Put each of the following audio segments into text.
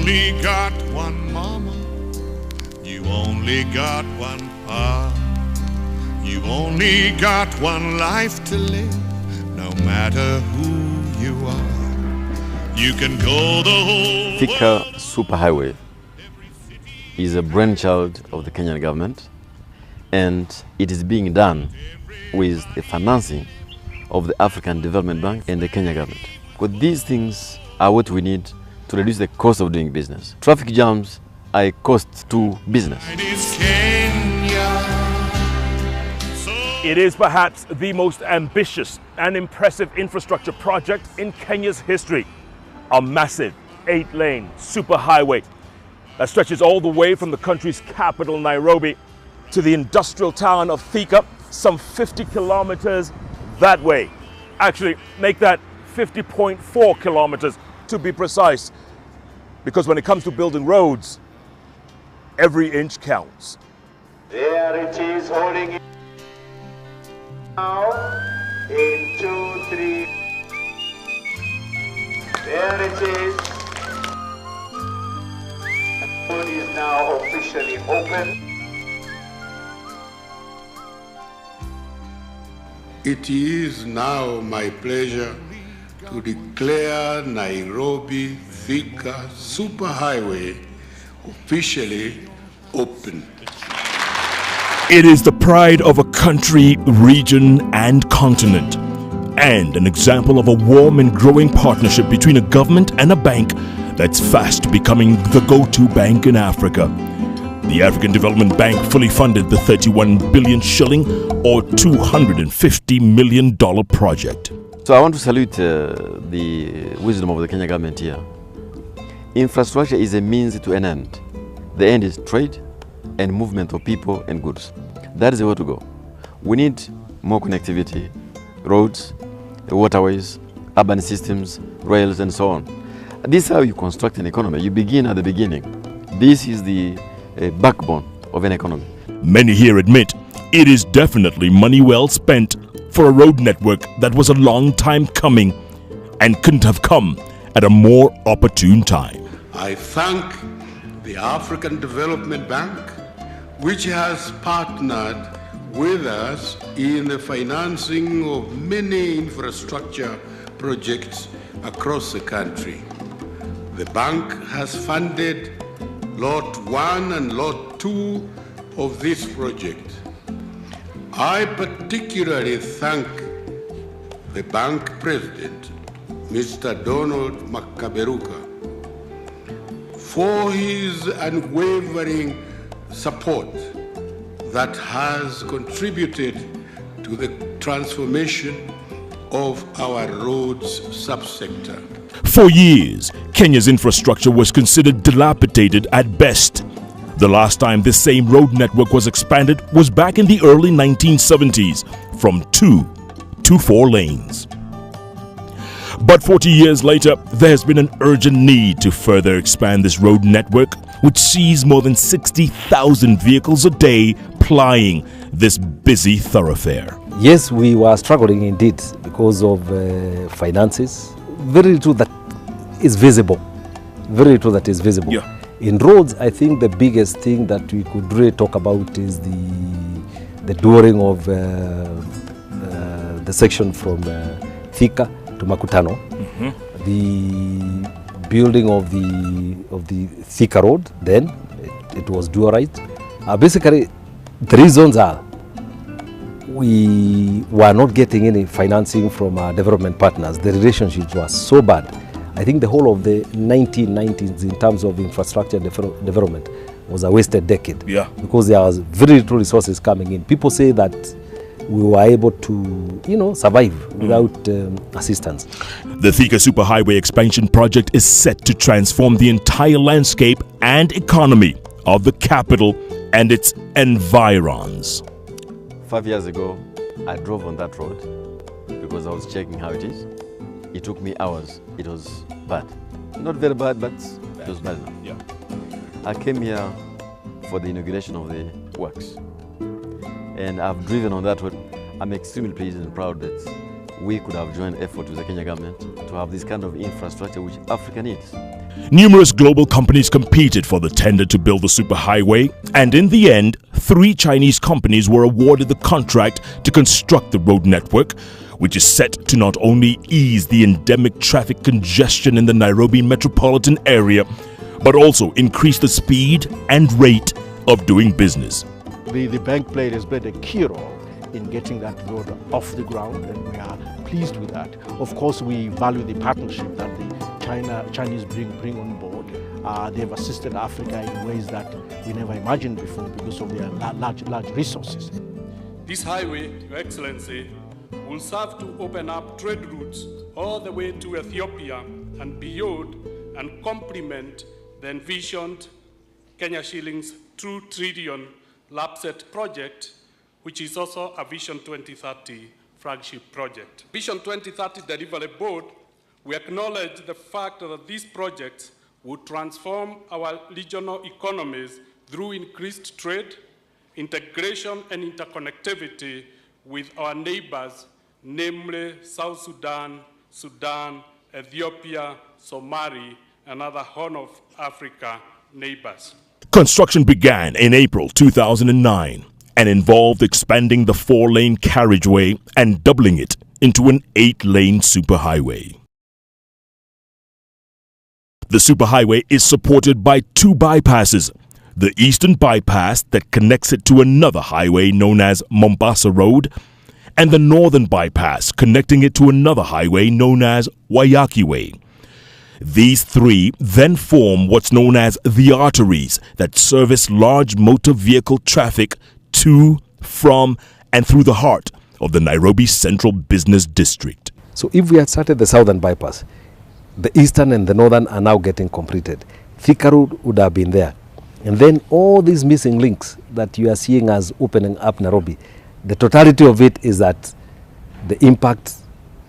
only got one mama, you only got one pa, you only got one life to live, no matter who you are. You can go the whole THIKA world. Superhighway is a brainchild of the Kenyan government, and it is being done with the financing of the African Development Bank and the Kenya government. Because these things are what we need to reduce the cost of doing business. Traffic jams are a cost to business. It is perhaps the most ambitious and impressive infrastructure project in Kenya's history. A massive 8-lane superhighway that stretches all the way from the country's capital, Nairobi, to the industrial town of THIKA, some 50 kilometers that way. Actually, make that 50.4 kilometers to be precise, because when it comes to building roads, every inch counts. There it is, holding it now in 2, 3. There it is. The road is now officially open. It is now my pleasure to declare Nairobi THIKA Superhighway officially open. It is the pride of a country, region, and continent, and an example of a warm and growing partnership between a government and a bank that's fast becoming the go-to bank in Africa. The African Development Bank fully funded the 31 billion shilling or $250 million project. So I want to salute the wisdom of the Kenya government here. Infrastructure is a means to an end. The end is trade and movement of people and goods. That is the way to go. We need more connectivity, roads, waterways, urban systems, rails, and so on. This is how you construct an economy. You begin at the beginning. This is the backbone of an economy. Many here admit it is definitely money well spent for a road network that was a long time coming and couldn't have come at a more opportune time. I thank the African Development Bank, which has partnered with us in the financing of many infrastructure projects across the country. The bank has funded Lot 1 and Lot 2 of this project. I particularly thank the bank president, Mr. Donald Makaberuka, for his unwavering support that has contributed to the transformation of our roads subsector. For years, Kenya's infrastructure was considered dilapidated at best. The last time this same road network was expanded was back in the early 1970s, from 2 to 4 lanes. But 40 years later, there has been an urgent need to further expand this road network, which sees more than 60,000 vehicles a day plying this busy thoroughfare. Yes, we were struggling indeed because of finances. Very little that is visible. Very little that is visible. Yeah. In roads, I think the biggest thing that we could really talk about is the drawing of the section from THIKA to Makutano, the building of the THIKA road. Then it was dual-right. Basically, the reasons are we were not getting any financing from our development partners. The relationships were so bad. I think the whole of the 1990s in terms of infrastructure development was a wasted decade. Yeah. Because there was very little resources coming in. People say that we were able to, survive without assistance. The THIKA Superhighway expansion project is set to transform the entire landscape and economy of the capital and its environs. 5 years ago, I drove on that road because I was checking how it is. It took me hours. It was bad. Not very bad, but it was bad enough. Yeah. I came here for the inauguration of the works. And I've driven on that road. I'm extremely pleased and proud that we could have joined effort with the Kenya government to have this kind of infrastructure which Africa needs. Numerous global companies competed for the tender to build the superhighway, and in the end, 3 Chinese companies were awarded the contract to construct the road network, which is set to not only ease the endemic traffic congestion in the Nairobi metropolitan area, but also increase the speed and rate of doing business. The bank has played a key role in getting that road off the ground, and we are pleased with that. Of course, we value the partnership that the Chinese bring on board. They have assisted Africa in ways that we never imagined before because of their large resources. This highway, Your Excellency, will serve to open up trade routes all the way to Ethiopia and beyond, and complement the envisioned Kenya shillings 2 trillion LAPSET project, which is also a Vision 2030 flagship project. Vision 2030 Delivery Board, we acknowledge the fact that these projects would transform our regional economies through increased trade, integration and interconnectivity with our neighbors, namely South Sudan, Sudan, Ethiopia, Somalia, and other Horn of Africa neighbors. Construction began in April 2009 and involved expanding the 4-lane carriageway and doubling it into an 8-lane superhighway. The superhighway is supported by 2 bypasses: the eastern bypass that connects it to another highway known as Mombasa Road, and the northern bypass connecting it to another highway known as Waiyaki Way. These 3 then form what's known as the arteries that service large motor vehicle traffic to, from, and through the heart of the Nairobi Central Business District. So if we had started the southern bypass, the eastern and the northern are now getting completed. THIKA Road would have been there. And then all these missing links that you are seeing as opening up Nairobi, the totality of it is that the impact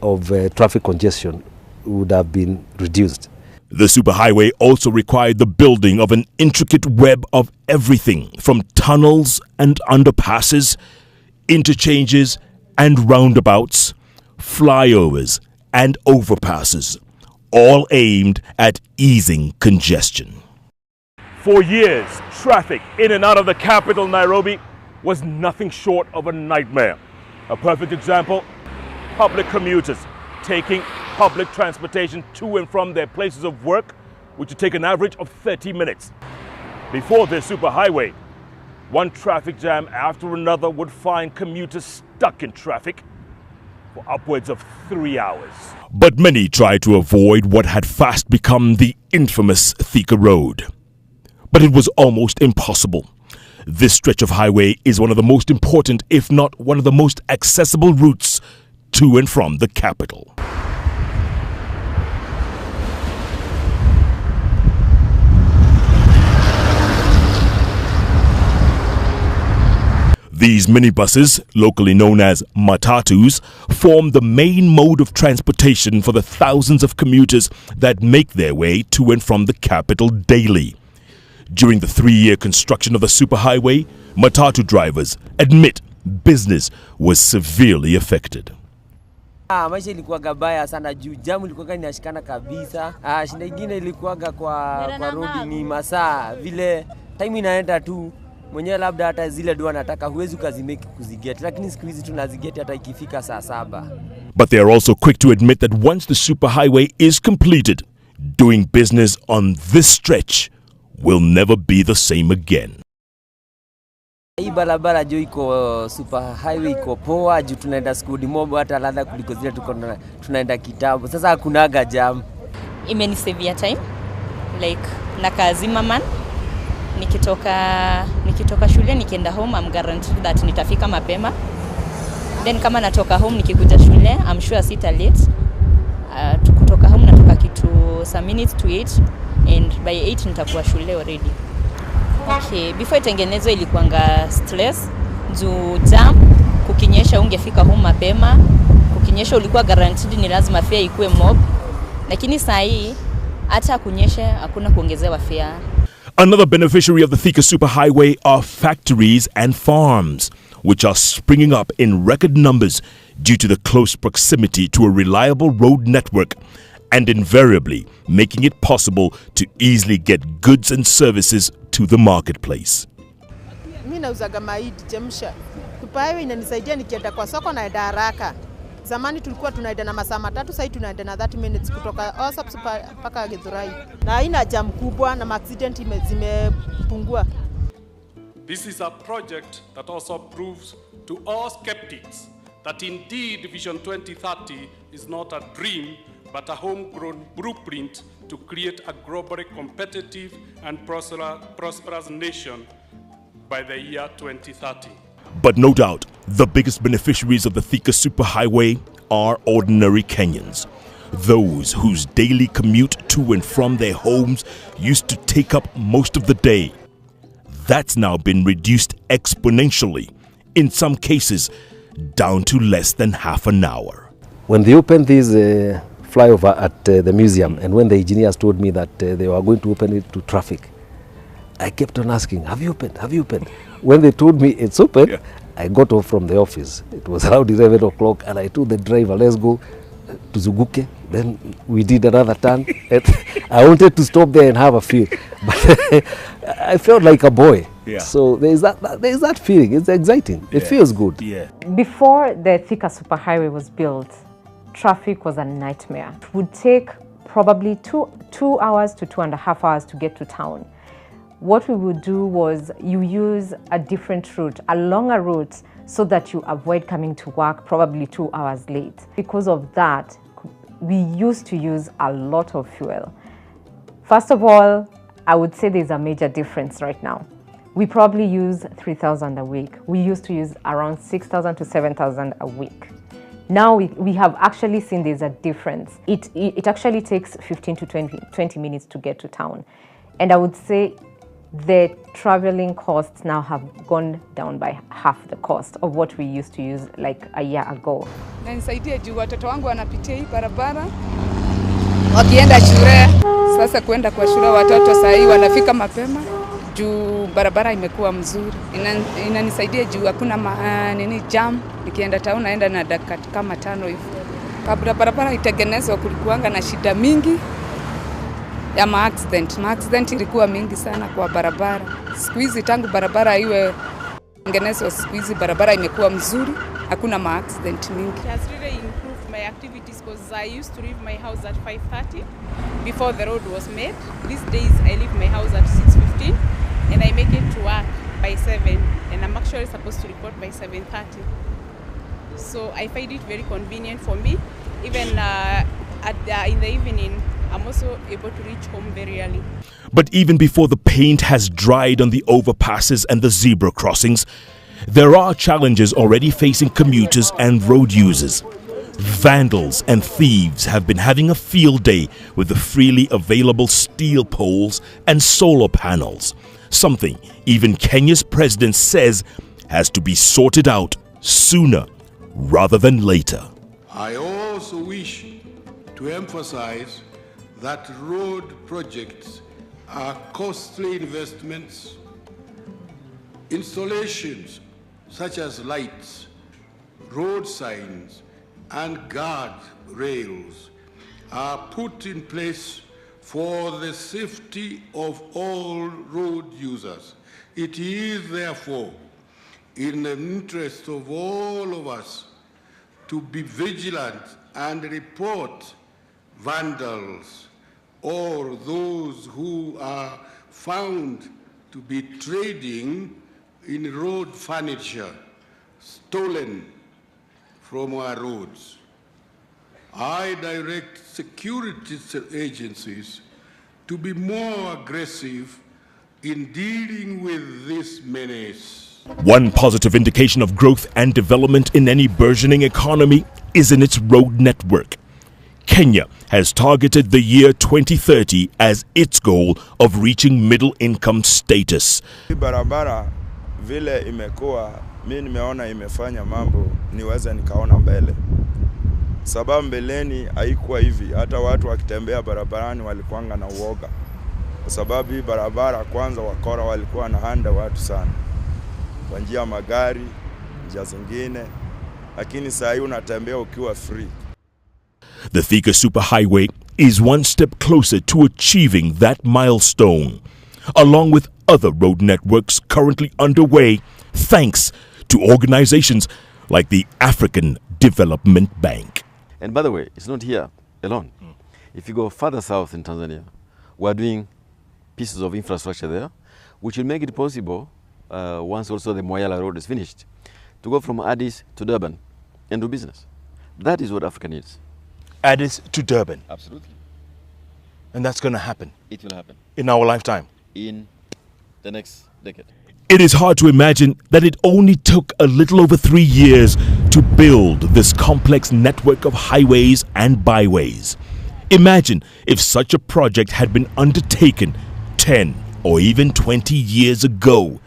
of traffic congestion would have been reduced. The superhighway also required the building of an intricate web of everything from tunnels and underpasses, interchanges and roundabouts, flyovers and overpasses, all aimed at easing congestion. For years, traffic in and out of the capital, Nairobi, was nothing short of a nightmare. A perfect example, public commuters taking public transportation to and from their places of work, which would take an average of 30 minutes. Before this superhighway, one traffic jam after another would find commuters stuck in traffic for upwards of 3 hours. But many tried to avoid what had fast become the infamous THIKA Road. But it was almost impossible. This stretch of highway is one of the most important, if not one of the most accessible routes to and from the capital. These minibuses, locally known as matatus, form the main mode of transportation for the thousands of commuters that make their way to and from the capital daily. During the 3-year construction of the superhighway, matatu drivers admit business was severely affected. Maisha ilikuwa baya sana juu jamu ilikuwa inashikana kabisa. Shida nyingine ilikuwa kwa road ni masaa vile time inaenda tu mwenyewe, labda hata zile dua nataka huwezi ukazimeki kuzigeti, lakini siku hizi tunazigeti hata ikifika saa 7. But they are also quick to admit that once the superhighway is completed, doing business on this stretch will never be the same again. Hii barabara jo iko superhighway iko poa juu tunaenda skudi mob hata ladha kuliko zile tunaenda kitambo. Sasa hakunaga jam. Imeni save time, like nakazima man. Nikitoka shule nikienda home, I'm guaranteed that nitafika mapema. Then kama natoka home nikikuja shule, I'm sure sita late. Kutoka home natoka kitu some minutes to 8 and by 8 nitakuwa shule already. Okay, before itengenezwe ilikuanga stress juu jam, kukinyesha ungefika home mapema, kukinyesha ulikuwa guaranteed ni lazima fare ikuwe mob, lakini saa hii hata kunyesha hakuna kuongezewa fare. Another beneficiary of the THIKA superhighway are factories and farms. which are springing up in record numbers due to the close proximity to a reliable road network and invariably making it possible to easily get goods and services to the marketplace. Mimi nauzaga mahindi chemsha. Tupayo inanisaidia nikienda kwa soko naenda haraka. Zamani tulikuwa tunaenda na masaa matatu, sasa tunaenda na 30 minutes kutoka Osop mpaka Githurai. Na haina jam kubwa na accident zimepungua. This is a project that also proves to all skeptics that indeed Vision 2030 is not a dream but a homegrown blueprint to create a globally competitive and prosperous nation by the year 2030. But no doubt, the biggest beneficiaries of the THIKA superhighway are ordinary Kenyans. Those whose daily commute to and from their homes used to take up most of the day. That's now been reduced exponentially, in some cases down to less than half an hour. When they opened this flyover at the museum, and when the engineers told me that they were going to open it to traffic, I kept on asking, have you opened? Have you opened? When they told me it's open, I got off from the office. It was around 11 o'clock, and I told the driver, let's go to Zuguke. Then we did another turn. I wanted to stop there and have a feel, but I felt like a boy. Yeah. So there's that feeling. It's exciting. It feels good. Yeah. Before the THIKA superhighway was built, traffic was a nightmare. It would take probably two hours to 2.5 hours to get to town. What we would do was you use a different route, a longer route, so that you avoid coming to work probably 2 hours late. Because of that, we used to use a lot of fuel. First of all, I would say there's a major difference right now. We probably use 3,000 a week. We used to use around 6,000 to 7,000 a week. Now we have actually seen there's a difference. It actually takes 15 to 20 minutes to get to town. And I would say the traveling costs now have gone down by half the cost of what we used to use like a year ago. Na nisaidia juu watoto wangu wanapitia hii barabara wakienda shule. Sasa kwenda kwa shule watoto saa hii wanafika mapema juu barabara imekuwa mzuri. Inanisaidia juu hakuna jam. Nikienda town naenda na dakika kama 5 hivi. Kabla barabara itengenezwe kulikuanga na shida mingi ya accident ilikuwa mingi sana kwa barabara. Siku hizi tangu barabara iwe tengenezwa, siku hizi barabara imekuwa mzuri, hakuna accident mingi. It has really improved my activities because I used to leave my house at 5:30 before the road was made. These days I leave my house at 6:15 and I make it to work by 7 and I'm actually supposed to report by 7:30. So I find it very convenient for me. Even in the evening, I'm also able to reach home very early. But even before the paint has dried on the overpasses and the zebra crossings, there are challenges already facing commuters and road users. Vandals and thieves have been having a field day with the freely available steel poles and solar panels, something even Kenya's president says has to be sorted out sooner rather than later. I also wish to emphasize that road projects are costly investments. Installations such as lights, road signs, and guard rails are put in place for the safety of all road users. It is therefore in the interest of all of us to be vigilant and report vandals or those who are found to be trading in road furniture stolen from our roads. I direct security agencies to be more aggressive in dealing with this menace. One positive indication of growth and development in any burgeoning economy is in its road network. Kenya has targeted the year 2030 as its goal of reaching middle income status. Barabara vile imekuwa, mimi nimeona imefanya mambo niweze nikaona mbele. Sababu mbeleni haikuwa hivi, hata watu wakitembea barabarani walikuanga na uoga. Kwa sababu hii barabara kwanza wakora walikuwa na handa watu sana. Kwa njia magari njia zingine, lakini saa hii unatembea ukiwa free. The THIKA Superhighway is one step closer to achieving that milestone, along with other road networks currently underway, thanks to organizations like the African Development Bank. And by the way, it's not here alone. If you go further south in Tanzania, we're doing pieces of infrastructure there, which will make it possible, once also the Moyala Road is finished, to go from Addis to Durban and do business. That is what Africa needs. Addis to Durban. Absolutely. And that's going to happen. It will happen. In our lifetime. In the next decade. It is hard to imagine that it only took a little over 3 years to build this complex network of highways and byways. Imagine if such a project had been undertaken 10 or even 20 years ago.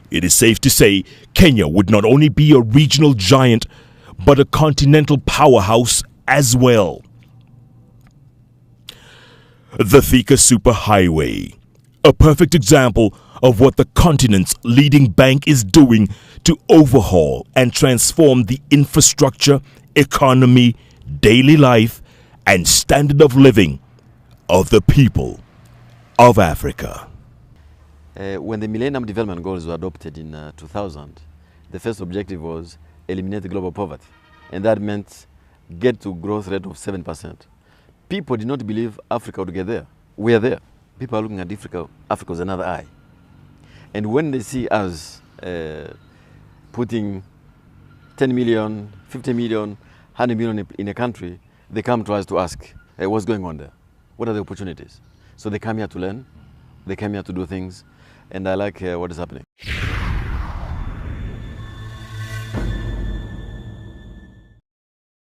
It is safe to say Kenya would not only be a regional giant, but a continental powerhouse as well. The THIKA Superhighway, a perfect example of what the continent's leading bank is doing to overhaul and transform the infrastructure, economy, daily life, and standard of living of the people of Africa. When the Millennium Development Goals were adopted in 2000, the first objective was eliminate global poverty. And that meant get to growth rate of 7%. People did not believe Africa would get there. We are there. People are looking at Africa. Africa was another eye. And when they see us putting 10 million, 50 million, 100 million in a country, they come to us to ask, hey, what's going on there? What are the opportunities? So they come here to learn. They come here to do things. And I like what is happening.